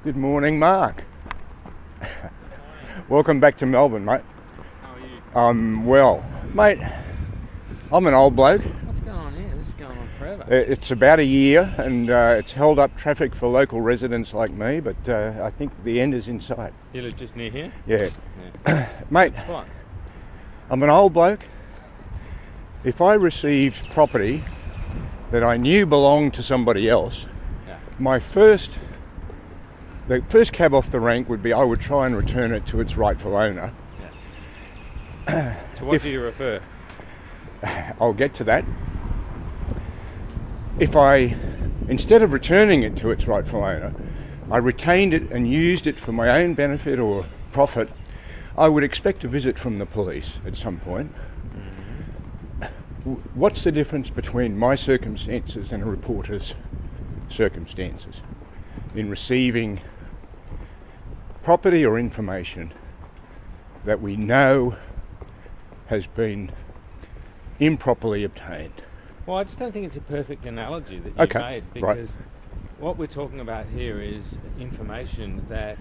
Good morning, Mark. Welcome back to Melbourne, mate. How are you? I'm well. Mate, I'm an old bloke. What's going on here? This is going on forever. It's about a year and it's held up traffic for local residents like me, but I think the end is in sight. You live just near here? Yeah. Mate, What? I'm an old bloke. If I received property that I knew belonged to somebody else, Yeah. the first cab off the rank would be I would try and return it to its rightful owner. To what do you refer? I'll get to that. If I, instead of returning it to its rightful owner, I retained it and used it for my own benefit or profit, I would expect a visit from the police at some point. What's the difference between my circumstances and a reporter's circumstances in receiving property or information that we know has been improperly obtained? Well, I just don't think it's a perfect analogy that you made, because what we're talking about here is information that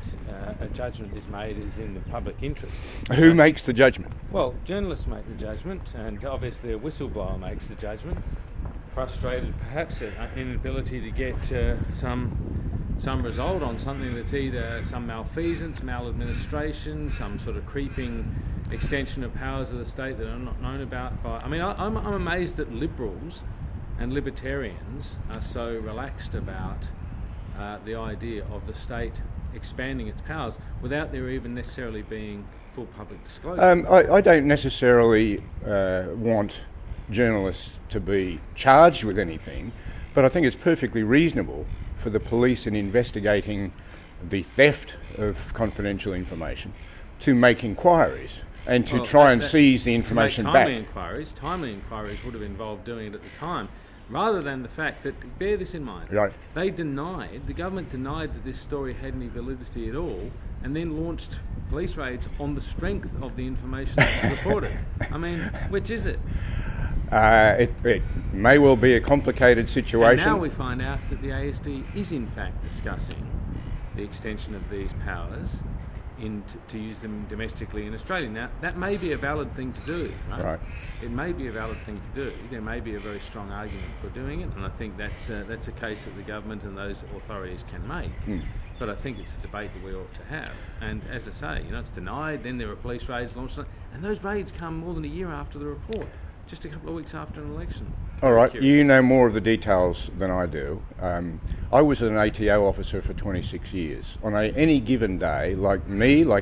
a judgment is made is in the public interest. Who makes the judgment? Well, journalists make the judgment, and obviously a whistleblower makes the judgment. Frustrated perhaps at inability to get some result on something that's either some malfeasance, maladministration, some sort of creeping extension of powers of the state that are not known about by... I mean, I'm amazed that liberals and libertarians are so relaxed about the idea of the state expanding its powers without there even necessarily being full public disclosure. I don't necessarily want journalists to be charged with anything, but I think it's perfectly reasonable for the police in investigating the theft of confidential information to make inquiries and to try and seize the information back. Timely inquiries would have involved doing it at the time, rather than the fact that, bear this in mind, Right. the government denied that this story had any validity at all, and then launched police raids on the strength of the information that was reported. I mean, which is it? It may well be a complicated situation. And now we find out that the ASD is in fact discussing the extension of these powers to use them domestically in Australia. Now, that may be a valid thing to do, right? It may be a valid thing to do. There may be a very strong argument for doing it, and I think that's a case that the government and those authorities can make. But I think it's a debate that we ought to have. And as I say, it's denied, then there are police raids launched, and those raids come more than a year after the report, just a couple of weeks after an election. All right, you know more of the details than I do. I was an ATO officer for 26 years. On any given day, like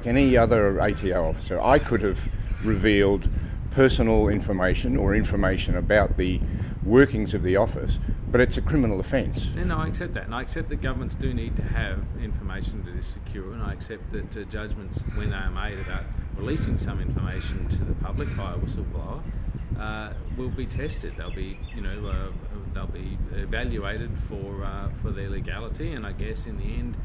any other ATO officer, I could have revealed personal information or information about the workings of the office, but it's a criminal offence. No, I accept that, and I accept that governments do need to have information that is secure, and I accept that judgments, when they are made about releasing some information to the public by a whistleblower, will be tested. They'll be evaluated for their legality, and I guess in the end,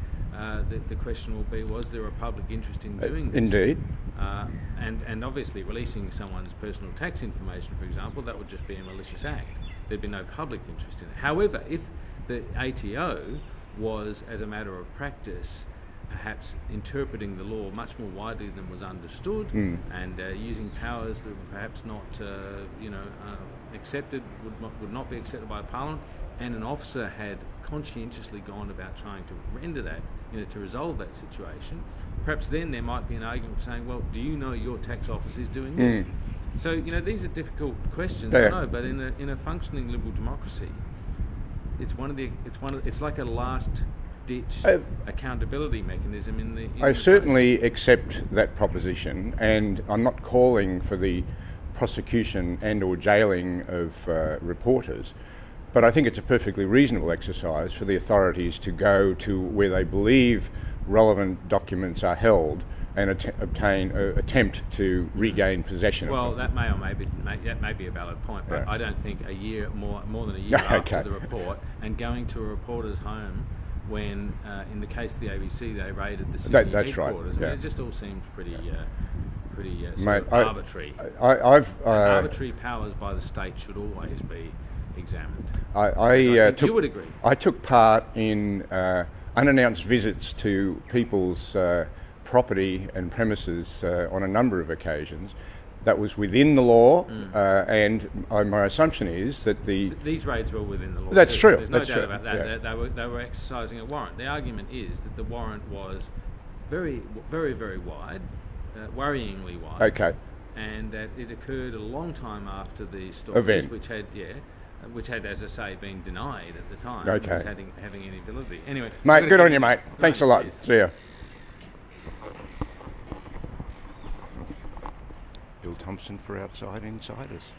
the question will be: was there a public interest in doing this? Indeed. And obviously, releasing someone's personal tax information, for example, that would just be a malicious act. There'd be no public interest in it. However, if the ATO was, as a matter of practice, perhaps interpreting the law much more widely than was understood, and using powers that were perhaps not, accepted, would not be accepted by Parliament, and an officer had conscientiously gone about trying to render that, to resolve that situation, perhaps then there might be an argument for saying, well, do you know your tax office is doing this? So, these are difficult questions, I know, but in a functioning liberal democracy, it's like a last ditch accountability mechanism in the I certainly accept that proposition, and I'm not calling for the prosecution and or jailing of reporters, but I think it's a perfectly reasonable exercise for the authorities to go to where they believe relevant documents are held and attempt to regain possession of them. Well, that may be a valid point, but I don't think more than a year after the report, and going to a reporter's home when, in the case of the ABC, they raided the Sydney headquarters. Right. I mean, it just all seems pretty Mate, arbitrary. Arbitrary powers by the state should always be examined. I you would agree. I took part in unannounced visits to people's property and premises on a number of occasions. That was within the law, and my assumption is that these raids were within the law. That's too. true. There's no That's doubt true. about that. Yeah. They were exercising a warrant. The argument is that the warrant was very, very, very wide, worryingly wide. Okay. And that it occurred a long time after the stories, Event. which had, as I say, been denied at the time. Okay. As having any validity. Anyway, Mate, good on you, mate. Thanks a lot. Cheers. See ya. Bill Thompson for Outside Insiders.